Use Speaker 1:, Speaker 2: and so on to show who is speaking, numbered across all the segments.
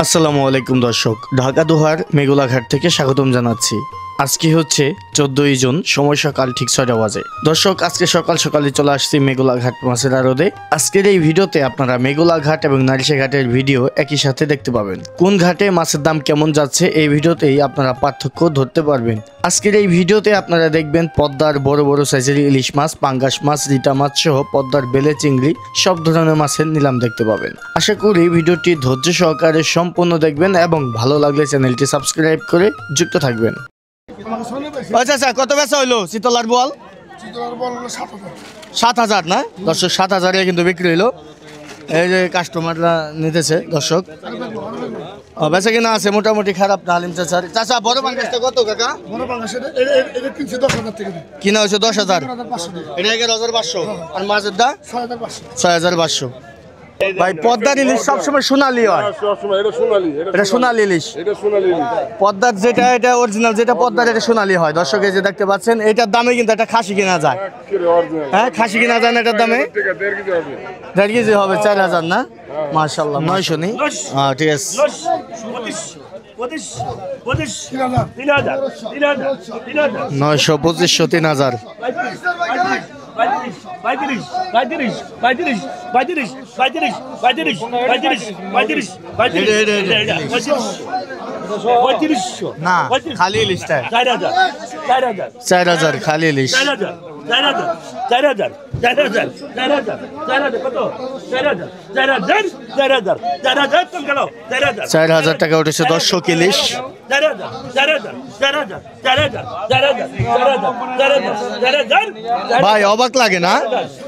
Speaker 1: আসসালামু আলাইকুম দর্শক, ঢাকা দোহার মেঘুলাঘাট থেকে স্বাগতম জানাচ্ছি। আজকে হচ্ছে 14ই জুন, সময় সকাল ঠিক 6টা বাজে। দর্শক, আজকে সকাল সকালে চলে আসছি মেঘুলাঘাট মাছের আড়তে। আজকের এই ভিডিওতে আপনারা মেঘুলাঘাট এবং নারিশাঘাটের ভিডিও একই সাথে দেখতে পাবেন। কোন ঘাটে মাছের দাম কেমন যাচ্ছে এই ভিডিওতেই আপনারা পার্থক্য ধরতে পারবেন। আজকের এই ভিডিওতে আপনারা দেখবেন পদ্মার বড় বড় সাইজের ইলিশ মাছ, পাঙ্গাস মাছ, রিটা মাছ সহ পদ্মার বেলে চিংড়ি সব ধরনের মাছের নিলাম দেখতে পাবেন। আশা করি ভিডিওটি ধৈর্য সহকারে সম্পূর্ণ দেখবেন এবং ভালো লাগলে চ্যানেলটি সাবস্ক্রাইব করে যুক্ত থাকবেন। আচ্ছা আচ্ছা, কত বেচা হইলো শীতলার বল? 7,000 না দর্শক, 7,000 কিন্তু বিক্রি হইলো। এই যে কাস্টমাররা নিতেছে দর্শক, বেচা কিনা আছে মোটামুটি খারাপ না। হালিম চাচা, চাচা বড় পাঙ্গাসটা কত কাকা? বড় পাঙ্গাস এটা কিনছে 10,000 টাকা, কিনা হয়েছে 10,000, এটা 11,500। আর মাছেরটা 6,500। ভাই পদ্মার ইলিশ সবসময় সোনালি হয়, এটা সোনালি ইলিশ। পদ্মার যেটা এটা অরিজিনাল, যেটা পদ্মার এটা সোনালি হয়। দর্শক এই যে দেখতে পাচ্ছেন, এটার দামে কিন্তু একটা খাসি কিনা যায়। হ্যাঁ, খাসি কিনা যায় না, এটার দামে 1.5 কেজি হবে 4,000 না? মাশাআল্লাহ, 900 নি? হ্যাঁ ঠিক আছে। 900, 3,000। না খালি ইলিশটা 4,000 খালি ইলিশ। 4,000 টাকা উঠেছে দর্শক ইলিশ। ভাই অবাক লাগে না?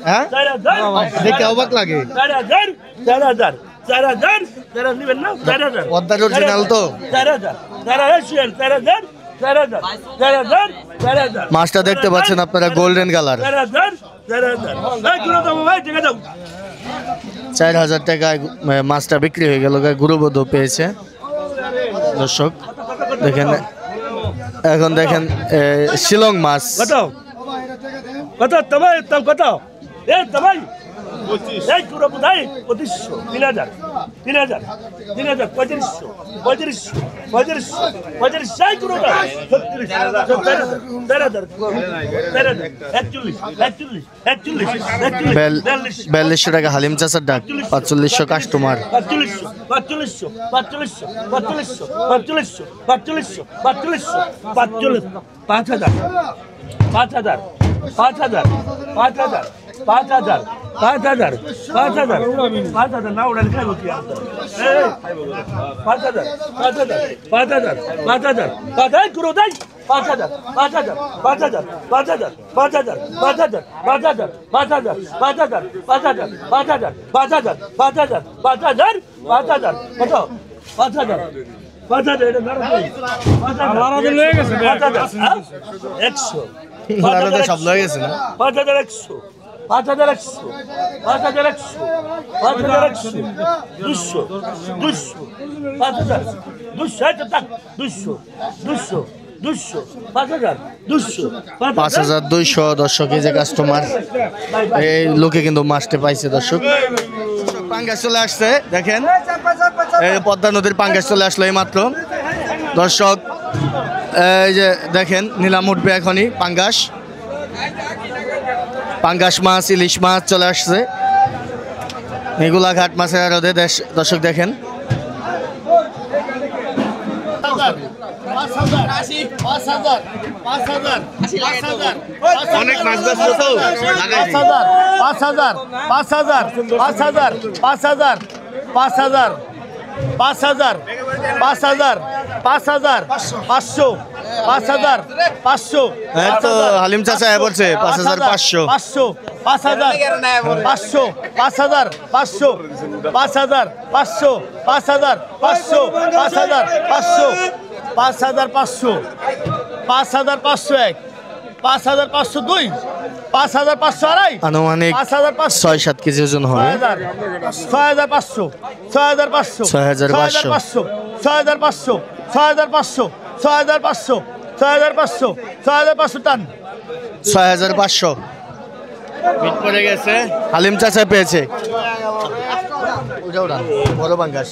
Speaker 1: হ্যাঁ দেখে অবাক লাগে। পদ্মার অরিজিনাল তো। মাছটা দেখতে পাচ্ছেন আপনারা, গোল্ডেন কালার। 4,000 টাকায় মাছটা বিক্রি হয়ে গেল। গুরুবোধ পেয়েছে দর্শক। দেখেন এখন দেখেন শিলং মাছ কত কত তোমার দাম কত? এই তোমার 2500, 3,000, 3,000, 3500, 4200 টাকা হালিম চাচার ডাক। 4500 কাস্টমার। 5,000 না উড়ালে খাইব কি? 5,000 গুরু দেয়। 5,000 সব লয়ে গেছে না? 5,100, 5,100, 200, 5,000, 5,200 দর্শক। এই যে কাস্টমার, এই লোকে কিন্তু মাছটা পাইছে দর্শক। পাঙ্গাস চলে আসছে দেখেন, এই পদ্মা নদীর পাঙ্গাস চলে আসলো এই মাত্র দর্শক। এই যে দেখেন নিলাম উঠবে এখনই পাঙ্গাস। পাঙ্গাস মাছ, ইলিশ মাছ চলে আসছে মেঘুলাঘাট মাছের আড়তে দর্শক। দেখেন অনেক মাছ ব্যস্ত তো। 5,000, 5,000, 5,000, 5,000, 5,000, 5,000, 5,000, 5,000, 500, 5,000, 500। তো হালিম চাচা বলছে 5,500, 500, 5,000, 500, 5,000, 500, 5,000, 500, 5,000, 500, 5,000, 500, 5,500, 5,501, 5,502, 5,502 আনুমানিক 6-7 কেজি ওজন হবে। 6,500, 6,500, 6,500, 6,500, 6,500, 6,500, 6,500, 6,500 টান। 6,500 মিট পড়ে গেছে, হালিম চাচা পেয়েছে। বড় পাঙ্গাস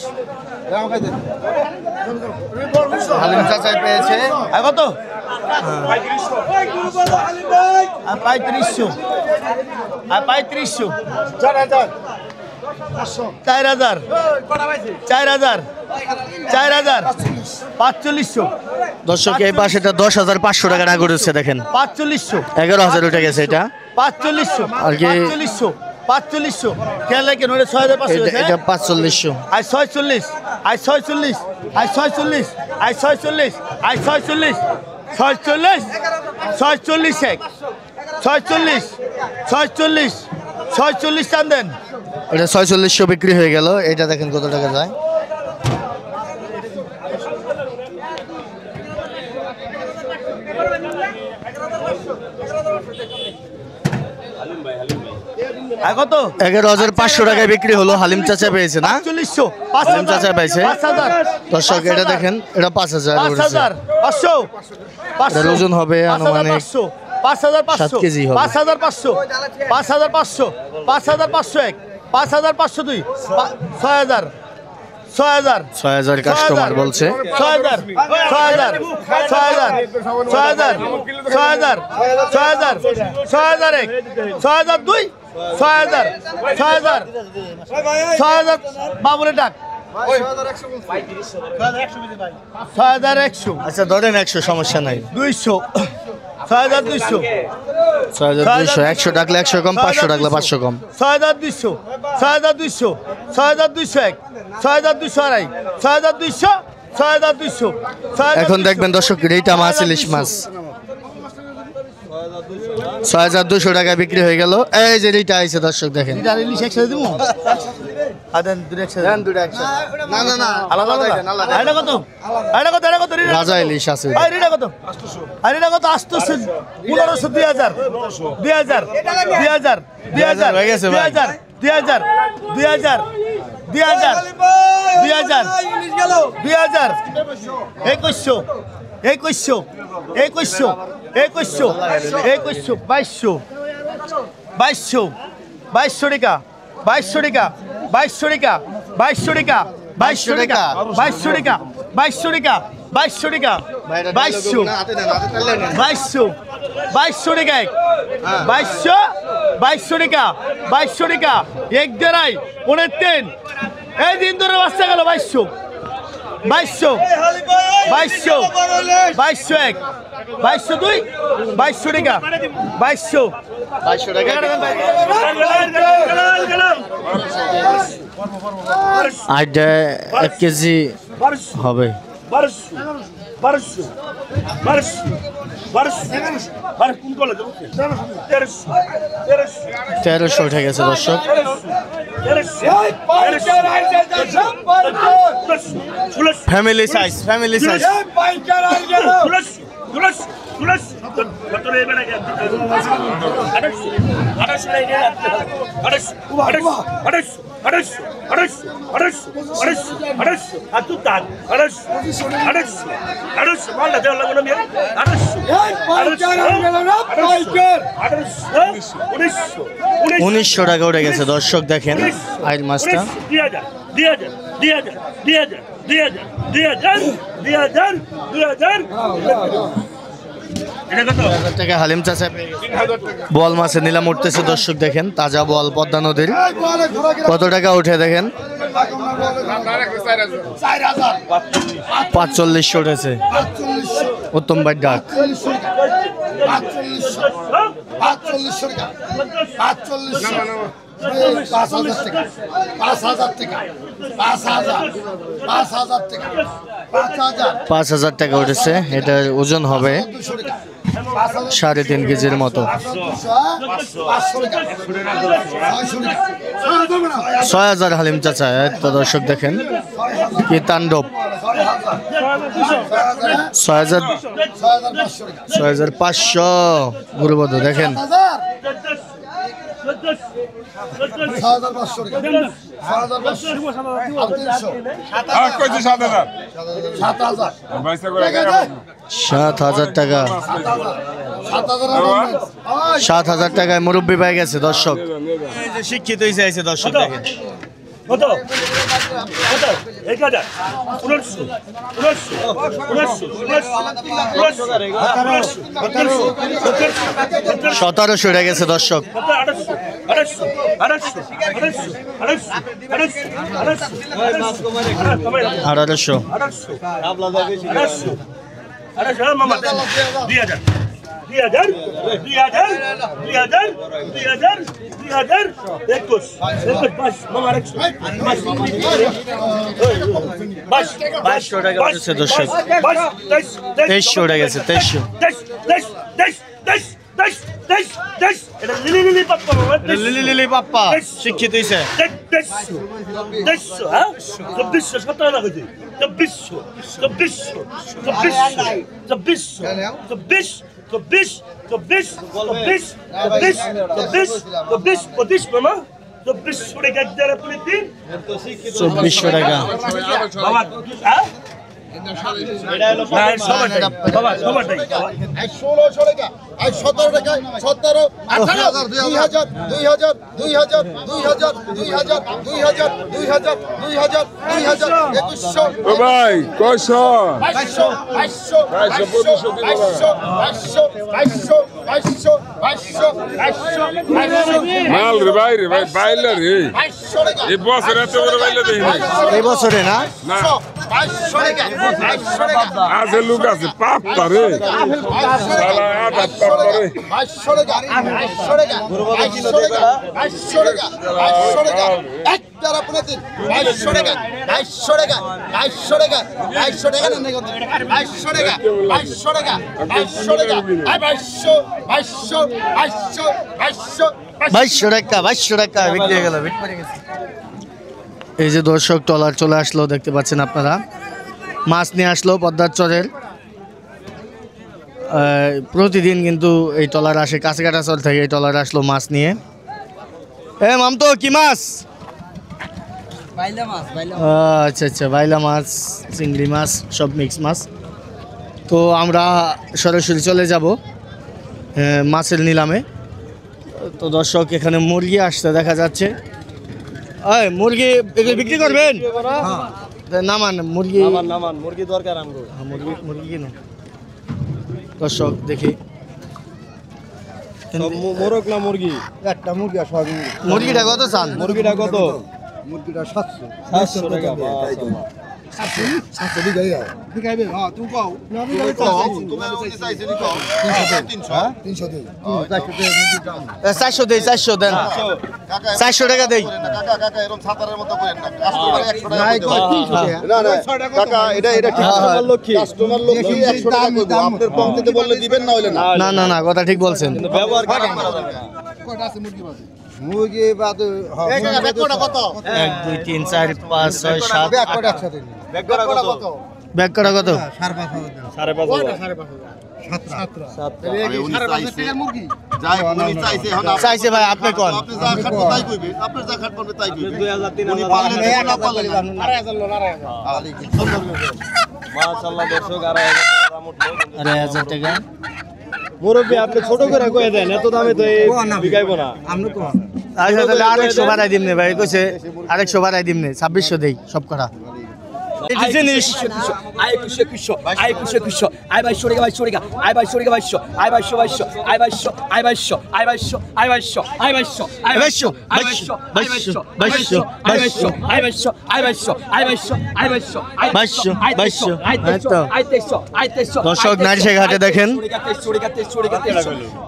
Speaker 1: হালিম চাচা পেয়েছে
Speaker 2: কত 3500 আর 3500 4000 4500
Speaker 1: দর্শক এই পাশেটা 10,500 টাকা না করেছে দেখেন
Speaker 2: 4500
Speaker 1: 11,000 উঠে গেছে এটা
Speaker 2: 4500
Speaker 1: আর কি
Speaker 2: 4500 খেয়াল কেন 6500
Speaker 1: এটা 4500
Speaker 2: I 46 I 46 I 46 I 46 I 46 46 46 এক 46 46 46 টান দেন
Speaker 1: এটা 4600 বিক্রি হয়ে গেল এটা দেখেন কত টাকা যায়
Speaker 2: কত
Speaker 1: 11,500 টাকায় বিক্রি হলো হালিম চাচা পেয়েছে না
Speaker 2: 4500
Speaker 1: হালিম চাচা পেয়েছে
Speaker 2: 5000
Speaker 1: দর্শক এটা দেখেন এটা 5,000 উঠেছে
Speaker 2: 5000
Speaker 1: এটার ওজন হবে আনুমানিক
Speaker 2: 5500
Speaker 1: 7 কেজি হবে
Speaker 2: 5500 5500 5500 এক 5500 দুই 6000
Speaker 1: 6,000 কাস্টমার বলছে
Speaker 2: 6000 6000 6000 6000 6000 6000 6000 এক 6000 দুই 6000 6000 6000 বাবুরে ডাক 6100
Speaker 1: আচ্ছা ধরেন 100 সমস্যা নাই
Speaker 2: 200 6200
Speaker 1: 6,200 100 ডাকলে 100 কম 500 ডাকলে 500 কম
Speaker 2: 6200 6200 6200 এক 6200 আড়াই 6200 6200
Speaker 1: এখন দেখবেন দর্শক রেটা মাছ ইলিশ মাছ 6,200 টাকায় বিক্রি হয়ে গেল এই যে রেটা আইছে দর্শক দেখেন
Speaker 2: ইলিশ একসাথে দিব আদেন দুটো একসাথে দেন দুটো একসাথে
Speaker 1: না না না
Speaker 2: আলাদা আলাদা এটা কত এটা কত
Speaker 1: রাজা ইলিশ আছে
Speaker 2: আর এটা কত 800 1500 2000 2000 2000 2000
Speaker 1: হয়ে গেছে ভাই
Speaker 2: 2000 2000 2000 2000 2000 2100 2100 2100 2100 2200 2200 টাকা 2200 টাকা 2200 টাকা 2200 টাকা 2200 টাকা 2200 টাকা 2200 টাকা 2200 টাকা 2200 2200 টাকা এক 2200 টাকা 2200 টাকা এক দেড়াই 3 এই দিন ধরে বাচ্চা গেল 2200 2200 এক 2200 দুই 2200 টাকা 2200
Speaker 1: টাকা 1 কেজি হবে 1300 উঠে গেছে দর্শক ফ্যামিলি সাইজ উনিশশো টাকা উঠে গেছে দর্শক দেখেন আইল মাছটা 2,000 টাকা হালিম চাচা বল মাছের নিলাম উঠতেছে দর্শক দেখেন তাজা বল পদ্মা নদীর কত টাকা উঠে দেখেন 4500 উঠেছে উত্তম ভাই ডাক 5,000 টাকা উঠেছে এটার ওজন হবে 3.5 কেজির মতো 6,000 হালিম চাচা তো দর্শক দেখেন কি তাণ্ডব 6,500 গুরুবধ দেখেন 7,000 টাকা 7,000 টাকায় মুরব্বি পাই গেছে দর্শক শিক্ষিত হয়েছে দর্শক দেখেন
Speaker 3: কত কত 1000 1900
Speaker 1: 1700 উঠে গেছে দর্শক। 2200 টাকা উঠেছে দর্শক। 2300 উঠে গেছে 2300। লিলি পাপ্পা শিক্ষিত হইছে। 2400 টাকা।
Speaker 4: মাল রে ভাই বাইলা রে এই বছরে এত বড় বাইলা দেই নাই
Speaker 1: এই বছরে না
Speaker 4: না আছে লোক আছে পাপ্পা রে শালা আটা পাপ্পা রে
Speaker 2: 2200 টাকা 2200 টাকা 2200 টাকা 2200 টাকা একটার আপনি দিন 2200 টাকা 2200 টাকা 2200 টাকা 2200 টাকা না 2200 টাকা 2200 টাকা 2200 টাকা
Speaker 1: 2200 টাকা বিক্রি হয়ে গেল। এই যে দর্শক ট্রলার চলে আসলো, দেখতে পাচ্ছেন আপনারা। মাছ নিয়ে আসলো পদ্মার চরের। প্রতিদিন কিন্তু এই ট্রলার আসে, কাছাকাটা চর থেকে এই ট্রলার আসলো মাছ নিয়ে। মামতো কি মাছ? আচ্ছা আচ্ছা, বাইলা মাছ, চিংড়ি মাছ, সব মিক্স মাছ। তো আমরা সরাসরি চলে যাব মাছের নিলামে। তো দর্শক এখানে মুরগি আসতে দেখা যাচ্ছে। মুরগি এগুলো বিক্রি করবেন? নামান মুরগি,
Speaker 2: মুরগি দরকার আমগো।
Speaker 1: মুরগি কিনো দর্শক দেখি।
Speaker 2: মোরগ না মুরগি? একটা মুরগি আর সবই।
Speaker 1: মুরগিটা কত চান?
Speaker 2: মুরগিটা কত? মুরগিটা 700 টাকা। 700 দিগাই আর দিগাইবে। হ্যাঁ তুই কও না দিগাই তো তুমি চাইছিস নি কও 300 দেই
Speaker 1: 400 দেই 400 দেন। 400 টাকা দেই
Speaker 2: কাকা এরকম ছাতারের মতো করেন না। কাস্টমার 100 টাকা না না কাকা এটা ঠিক কাস্টমার লক্ষ্মী 100 টাকা কইবো। আপনার পঙ্ক্তিতে বললে দিবেন না হইলে না।
Speaker 1: না না কথা ঠিক বলছেন।
Speaker 2: ব্যবহার করা কয়টা আছে মুরগি বাজে? মুরগি বাদ এই কাকা ব্যাকটা কত?
Speaker 1: 1 2 3 4 5 6 7
Speaker 2: ব্যাকটা একসাথে দিন। ব্যাকটা কত?
Speaker 1: ব্যাকটা কত?
Speaker 2: 5,500
Speaker 1: চাইছে ভাই আপনি কোন? আরে 1000 টাকা
Speaker 2: মুরব্বি আপনি ছোট করে কয়ে দেন, এত দামে তো বিকাইবো না।
Speaker 1: আচ্ছা তাহলে আরেকশো বাড়াই দিমনে ভাই, কইছে আরেকশো বাড়াই দিমনে, 2600 দেই সব করা। এই জিনিস
Speaker 5: আয় 2100 আয় 2200 আয় 2200 টাকা 2200 টাকা আয় 2200 টাকা 2200 আয় 2200 আয় 2200 আয় 2200 আয় 2200 আয় 2200 আয় 2200 আয় 2200 আয় 2200 আয় 2200 আয় 2200 আয় 2200 আয় 2200 আয় 2200 আয় 2200 আয় 2200 আয় 2200 আয় 2300 আয় 2300 আয় 2300
Speaker 1: দর্শক নারিশা ঘাটে দেখেন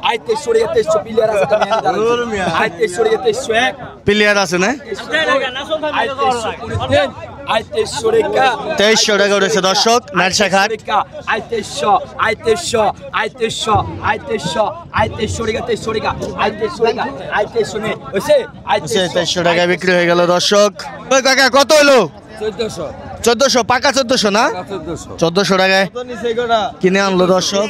Speaker 5: আয় 2300 টাকা 2300 পিলার আছে তুমি আয় 2300 টাকা 2300
Speaker 1: প্লেয়ার আছে না?
Speaker 5: আয় 2300 টাকা
Speaker 1: 2300 টাকা উঠেছে দর্শক নারিশা ঘাট।
Speaker 5: আয় 2300 আয় 2300 আয় 2300 আয় 2300 আয় 2300 টাকা 2300 টাকা আয় 2300 টাকা আয় 2300 নে হইছে আয়
Speaker 1: 2300 টাকায় বিক্রি হয়ে গেল দর্শক। ওই কাকা কত হলো? 1400 পাকা 1400 না? 1400 টাকায় কিনে আনলো দর্শক।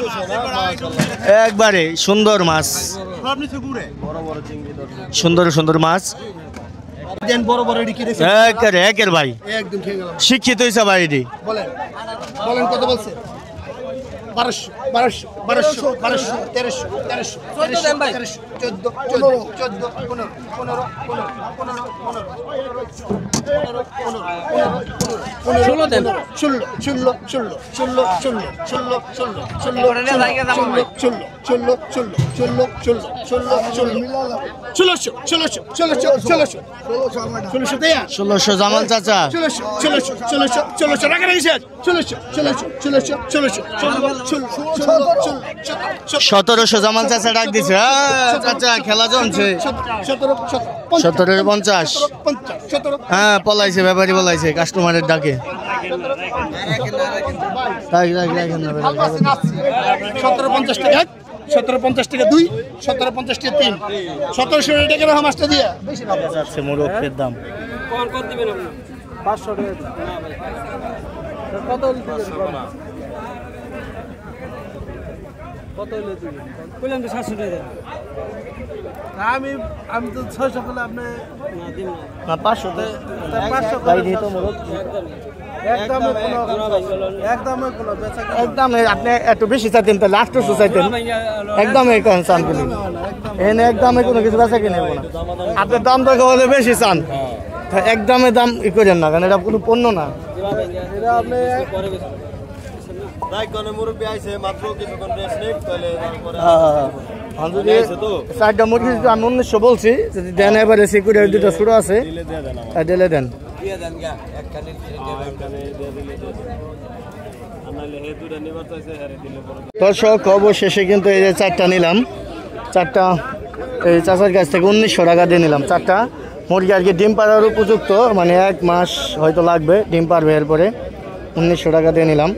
Speaker 1: একবারে সুন্দর মাছ, সুন্দর সুন্দর মাছ।
Speaker 2: বড় বড় এডি কি দেখছেন?
Speaker 1: একের ভাই
Speaker 2: একদম খেয়ে গেলাম।
Speaker 1: শিক্ষিত হইছে ভাই এটি।
Speaker 2: বলেন বলেন কত বলছে? 1200 1200 1300
Speaker 1: ষোলোশো জামাল চাচা, 1700 জামাল চাচা ডাক দিছে। চাচা খেলা জমছে। 1750। হ্যাঁ পলাইছে, ব্যাপারী পলাইছে কাস্টমারের ডাকে।
Speaker 2: 1750 টাকা 1750 টাকা 2 1750 টাকা 3 1700 টাকা রকম মাছটা দিয়ে
Speaker 1: যাচ্ছে মোরগের দাম।
Speaker 6: আমি তো 600 বলে আপনি
Speaker 1: না 500 একদম আপনি একটু বেশি চাইতেন তাহলে 800 চাইতেন। একদমই চান কিনে এনে একদমে কোনো কিছু বেচা কিনে না। আপনার দাম তো হলে বেশি চান, একদমে দাম ই করেন না, কারণ এটা কোনো পণ্য না।
Speaker 6: এটা আপনি
Speaker 1: চারটা মুরগি আমি 1900 বলছি, যদি দেন এবারে সিকিউরিটি দুটো শুরু আছে দিলে দেন। দর্শক অবশেষে কিন্তু এই যে 4টা নিলাম, 4টা এই চাচার কাছ থেকে 1900 টাকা দিয়ে নিলাম। 4টা মুরগি আর কি ডিম পাড়ার উপযুক্ত, মানে 1 মাস হয়তো লাগবে ডিম পারবে, এরপরে 1900 টাকা দিয়ে নিলাম।